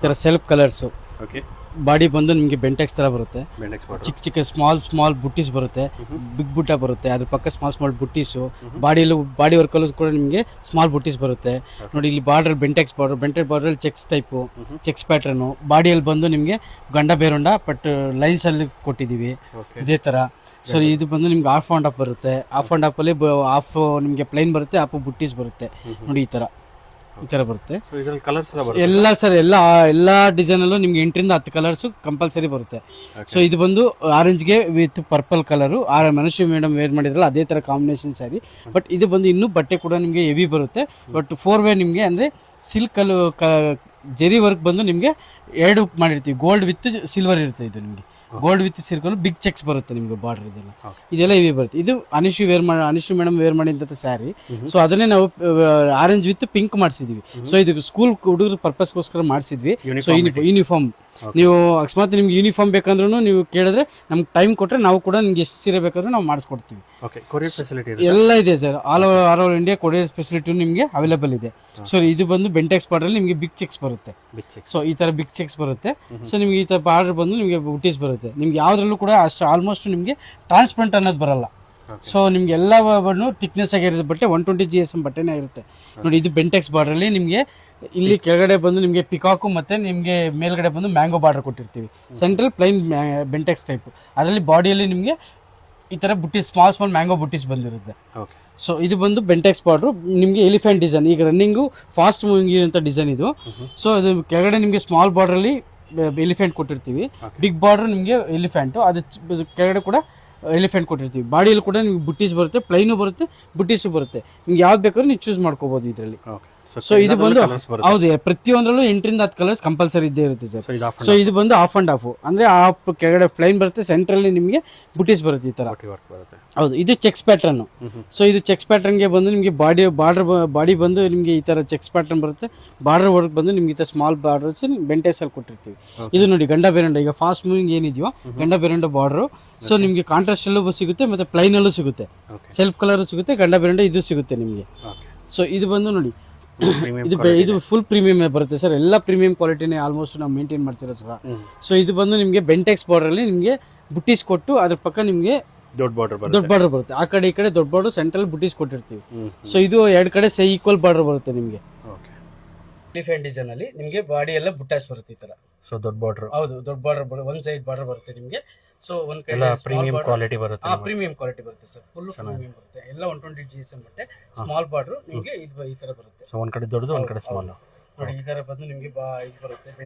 ತರ self colours. Okay. Body ಬಂದು ನಿಮಗೆ ಬೆಂಟೆಕ್ಸ್ ತರ ಬರುತ್ತೆ. ಬೆಂಟೆಕ್ಸ್ ಬಾರ್ಡರ್. ಚಿಕ್ಕ ಚಿಕ್ಕ ಸ್ಮಾಲ್ ಬುಟ್ಟೀಸ್ ಬರುತ್ತೆ, ಬಿಗ್ ಬುಟ್ಟ ಬರುತ್ತೆ, ಅದ್ರ ಪಕ್ಕ ಸ್ಮಾಲ್ ಬುಟ್ಟೀಸು. ಬಾಡಿ ವರ್ಕಲ್ಲೂ ಕೂಡ ನಿಮಗೆ ಸ್ಮಾಲ್ ಬುಟ್ಟೀಸ್ ಬರುತ್ತೆ ನೋಡಿ. ಇಲ್ಲಿ border Bentex border cheques type, cheques pattern. ಬಾಡಿಯಲ್ಲಿ ಬಂದು ನಿಮಗೆ ಗಂಡ ಬೇರುಂಡ ಬಟ್ ಲೈನ್ಸ್ ಅಲ್ಲಿ ಕೊಟ್ಟಿದ್ದೀವಿ ಇದೇ ತರ. ಸೊ ಇದು ಬಂದು ನಿಮ್ಗೆ ಆಫ್ ಆ್ಯಂಡ್ ಆಫ್ ಬರುತ್ತೆ. ಆಫ್ ಆ್ಯಂಡ್ ಆಫ್ ಅಲ್ಲಿ ಆಫ್ ನಿಮಗೆ ಪ್ಲೈನ್ ಬರುತ್ತೆ, ಆಫ್ ಬುಟ್ಟೀಸ್ ಬರುತ್ತೆ ನೋಡಿ. ಈ ತರ ಬರುತ್ತೆ ಎಲ್ಲ ಸರ್. ಎಲ್ಲ ಡಿಸೈನ್ ಅಲ್ಲೂ ನಿಮ್ಗೆ 8 ರಿಂದ 10 ಕಲರ್ಸ್ ಕಂಪಲ್ಸರಿ ಬರುತ್ತೆ. ಸೊ ಇದು ಬಂದು ಆರೆಂಜ್ಗೆ ವಿತ್ ಪರ್ಪಲ್ ಕಲರು. ಮನುಷ್ಯ ಮೇಡಮ್ ವೇರ್ ಮಾಡಿದ್ರಲ್ಲ ಅದೇ ತರ ಕಾಂಬಿನೇಷನ್ ಸ್ಯಾರಿ. ಬಟ್ ಇದು ಬಂದು ಇನ್ನೂ ಬಟ್ಟೆ ಕೂಡ ನಿಮಗೆ ಹೆವಿ ಬರುತ್ತೆ. ಬಟ್ 4 ವೇ ನಿಮಗೆ ಅಂದ್ರೆ ಸಿಲ್ಕ್ ಅಲ್ಲೂ ಜೆರಿ ವರ್ಕ್ ಬಂದು ನಿಮಗೆ 2 ಮಾಡಿರ್ತೀವಿ. ಗೋಲ್ಡ್ ವಿತ್ ಸಿಲ್ವರ್ ಇರುತ್ತೆ. ಇದು ನಿಮಗೆ ಗೋಲ್ಡ್ ವಿತ್ ಸಿಲ್ಕಲ್ ಬಿಗ್ ಚೆಕ್ಸ್ ಬರುತ್ತೆ ನಿಮಗೆ. ಬಾರ್ಡರ್ ಇದೆಲ್ಲ ಹೆವಿ ಬರುತ್ತೆ. ಇದು ಅನುಶ್ರೀ ಮೇಡಮ್ ವೇರ್ ಮಾಡಿದಂತ ಸ್ಯಾರಿ. ಸೊ ಅದನ್ನೇ ನಾವು ಆರೆಂಜ್ ವಿತ್ ಪಿಂಕ್ ಮಾಡಿಸಿದ್ವಿ. ಸೊ ಇದು ಸ್ಕೂಲ್ ಹುಡುಗರ ಪರ್ಪಸ್ಗೋಸ್ಕರ ಮಾಡಿಸಿದ್ವಿ. ಸೊ ಯೂನಿಫಾರ್ಮ್ ನೀವು ಅಕಸ್ಮಾತ್ ನಿಮ್ಗೆ ಯೂನಿಫಾರ್ಮ್ ಬೇಕಂದ್ರೂ ನೀವು ಕೇಳಿದ್ರೆ ನಮ್ಗೆ ಟೈಮ್ ಕೊಟ್ಟರೆ ನಾವು ಕೂಡ ನಿಮ್ಗೆ ಎಷ್ಟು ಸೀರೆ ಬೇಕಾದ್ರೂ ನಾವು ಮಾಡಿಸ್ಕೊಡ್ತೀವಿ. ಎಲ್ಲ ಇದೆ sir. All over India courier facility ನಿಮಗೆ ಅವೈಲೇಬಲ್ ಇದೆ. ಸೊ ಇದು ಬಂದು ಬೆಂಟೆಕ್ಸ್ ಬಾರ್ಡರ್ ನಿಮಗೆ ಬಿಗ್ ಚೆಕ್ಸ್ ಬರುತ್ತೆ. ಸೊ ಈ ತರ ಬಿಗ್ ಚೆಕ್ಸ್ ಬರುತ್ತೆ. ಸೊ ನಿಮ್ಗೆ ಈ ತರ ಬಾರ್ಡರ್ ಬಂದು ನಿಮಗೆ ಬುಟೀಸ್ ಬರುತ್ತೆ. ನಿಮ್ಗೆ ಯಾವ್ದ್ರಲ್ಲೂ ಕೂಡ ಅಷ್ಟು ಆಲ್ಮೋಸ್ಟ್ ನಿಮಗೆ ಟ್ರಾನ್ಸ್ಪರೆಂಟ್ ಅನ್ನೋದು ಬರಲ್ಲ. ಸೊ ನಿಮ್ಗೆ ಎಲ್ಲ ಥಿಕ್ನೆಸ್ ಆಗಿರುತ್ತೆ ಬಟ್ಟೆ. 120 GSM ಬಟ್ಟೆನೇ ಇರುತ್ತೆ ನೋಡಿ. ಇದು ಬೆಂಟೆಕ್ಸ್ ಬಾರ್ಡರ್ ಅಲ್ಲಿ ನಿಮಗೆ ಇಲ್ಲಿ ಕೆಳಗಡೆ ಬಂದು ನಿಮಗೆ ಪಿಕಾಕು ಮತ್ತೆ ನಿಮಗೆ ಮೇಲ್ಗಡೆ ಬಂದು ಮ್ಯಾಂಗೋ ಬಾರ್ಡರ್ ಕೊಟ್ಟಿರ್ತೀವಿ. Central plain Bentex type. ಅದರಲ್ಲಿ ಬಾಡಿಯಲ್ಲಿ ನಿಮಗೆ ಈ ತರ ಬುಟ್ಟೀಸ್ ಸ್ಮಾಲ್ ಮ್ಯಾಂಗೋ ಬುಟ್ಟೀಸ್ ಬಂದಿರುತ್ತೆ. ಸೊ ಇದು ಬಂದು ಬೆಂಟೆಕ್ಸ್ ಬಾರ್ಡ್ರು ನಿಮಗೆ ಎಲಿಫೆಂಟ್ ಡಿಸೈನ್. ಈಗ ರನ್ನಿಂಗು ಫಾಸ್ಟ್ ಮೂವಿಂಗ್ ಇರುವಂಥ ಡಿಸೈನ್ ಇದು. ಸೊ ಅದು ಕೆಳಗಡೆ ನಿಮಗೆ ಸ್ಮಾಲ್ ಬಾರ್ಡ್ರಲ್ಲಿ ಎಲಿಫೆಂಟ್ ಕೊಟ್ಟಿರ್ತೀವಿ. ಬಿಗ್ ಬಾರ್ಡರ್ ನಿಮಗೆ ಎಲಿಫೆಂಟು, ಅದು ಕೆಳಗಡೆ ಕೂಡ ಎಲಿಫೆಂಟ್ ಕೊಟ್ಟಿರ್ತೀವಿ. ಬಾಡಿಯಲ್ಲಿ ಕೂಡ ನಿಮ್ಗೆ ಬುಟ್ಟೀಸ್ ಬರುತ್ತೆ, ಪ್ಲೈನು ಬರುತ್ತೆ, ಬುಟ್ಟೀಸು ಬರುತ್ತೆ. ನಿಮ್ಗೆ ಯಾವ್ದು ಬೇಕಾದ್ರೂ ನೀವು ಚೂಸ್ ಮಾಡ್ಕೋಬಹುದು ಇದರಲ್ಲಿ. ಸೊ ಇದು ಬಂದು ಹೌದು ಪ್ರತಿಯೊಂದರಲ್ಲೂ 8 ರಿಂದ 10 ಕಲರ್ಸ್ ಕಂಪಲ್ಸರಿ ಇದ್ದೇ ಇರುತ್ತೆ ಸರ್. ಸೊ ಇದು ಬಂದು ಆಫ್ ಅಂಡ್ ಆಫ್ ಅಂದ್ರೆ ಆಫ್ ಕೆಳಗಡೆ ಪ್ಲೈನ್ ಬರುತ್ತೆ, ಸೆಂಟ್ರಲ್ಲಿ ನಿಮಗೆ ಬುಟ್ಟೀಸ್ ಬರುತ್ತೆ ಈ ತರ. ಹೌದು ಇದು ಚೆಕ್ಸ್ ಪ್ಯಾಟರ್ನ್. ಸೊ ಇದು ಚೆಕ್ಸ್ ಪ್ಯಾಟರ್ನ್ಗೆ ಬಂದು ನಿಮಗೆ ಬಾಡಿ ಬಂದು ನಿಮಗೆ ಈ ತರ ಚೆಕ್ಸ್ ಪ್ಯಾಟರ್ನ್ ಬರುತ್ತೆ. ಬಾರ್ಡರ್ ವರ್ಕ್ ಬಂದು ನಿಮ್ಗೆ ಈ ತರ ಸ್ಮಾಲ್ ಬಾರ್ಡರ್ಸ್ ಬೆಂಟೆಕ್ಸ್ ಅಲ್ಲಿ ಕೊಟ್ಟಿರ್ತೀವಿ. ಇದು ನೋಡಿ ಗಂಡ ಬೇರಂಡ. ಈಗ ಫಾಸ್ಟ್ ಮೂವಿಂಗ್ ಏನಿದೆಯೋ ಗಂಡ ಬೇರಂಡ ಬಾರ್ಡರ್. ಸೊ ನಿಮಗೆ ಕಾಂಟ್ರಾಸ್ಟ್ ಅಲ್ಲೂ ಸಿಗುತ್ತೆ ಮತ್ತೆ ಪ್ಲೈನ್ ಅಲ್ಲೂ ಸಿಗುತ್ತೆ, ಸೆಲ್ಫ್ ಕಲರ್ ಸಿಗುತ್ತೆ, ಗಂಡ ಬೇರಂಡ ಇದು ಸಿಗುತ್ತೆ ನಿಮಗೆ. ಸೊ ಇದು ಬಂದು ನೋಡಿ ಇದು ಫುಲ್ ಪ್ರೀಮಿಯಂ ಬರುತ್ತೆ ಸರ್. ಎಲ್ಲ ಪ್ರೀಮಿಯಂ ಕ್ವಾಲಿಟಿನೇ ಆಲ್ಮೋಸ್ಟ್ ನಾವು ಮೇಂಟೈನ್ ಮಾಡ್ತಿರೋ ಸರ್. ಸೊ ಇದು ಬಂದು ನಿಮಗೆ ಬೆಂಟೆಕ್ಸ್ ಬಾರ್ಡರ್ ಅಲ್ಲಿ ನಿಮಗೆ ಬುಟ್ಟೀಸ್ ಕೊಟ್ಟು ಅದ್ರ ಪಕ್ಕ ನಿಮಗೆ ದೊಡ್ಡ ಬಾರ್ಡರ್ ಬರುತ್ತೆ. ಆ ಕಡೆ ಈ ಕಡೆ ದೊಡ್ಡ ಬಾರ್ಡರ್, ಸೆಂಟ್ರಲ್ ಬುಟ್ಟೀಸ್ ಕೊಟ್ಟಿರ್ತೀವಿ. ಸೊ ಇದು 2 ಕಡೆ ಈಕ್ವಲ್ ಬಾರ್ಡರ್ ಬರುತ್ತೆ ನಿಮಗೆ. ಎಲಿಫೆಂಟ್ ಡಿಸೈನ್ ಅಲ್ಲಿ ನಿಮಗೆ ಬಾಡಿ ಎಲ್ಲ ಬುಟ್ಟಾಸ್ ಬರುತ್ತೆ ಈ ತರ. ಸೊ ದೊಡ್ಡ ಬಾರ್ಡರ್. ಹೌದು ದೊಡ್ಡ ಬಾರ್ಡರ್, ಒನ್ ಸೈಡ್ ಬಾರ್ಡರ್ ಬರುತ್ತೆ ನಿಮಗೆ. ಸೊ ಒಂದ್ ಕಡೆ ಪ್ರೀಮಿಯಂ ಕ್ವಾಲಿಟಿ ಬರುತ್ತೆ. ಪ್ರೀಮಿಯಂ ಕ್ವಾಲಿಟಿ ಬರುತ್ತೆ ಸರ್. ಫುಲ್ ಪ್ರೀಮಿಯಂ ಬರುತ್ತೆ. ಎಲ್ಲ 120 GSM ಬಟ್ಟೆ. ಸ್ಮಾಲ್ ಬಾರ್ಡರ್ ನಿಮಗೆ ಈ ತರ ಬರುತ್ತೆ. ಸೊ ಒಂದ್ ಕಡೆ ದೊಡ್ಡದು, ಒಂದ್ ಕಡೆ ಸ್ಮಾಲ್ ನೋಡಿ ಈ ತರ ಬಂದು ನಿಮಗೆ ಇದು ಬರುತ್ತೆ.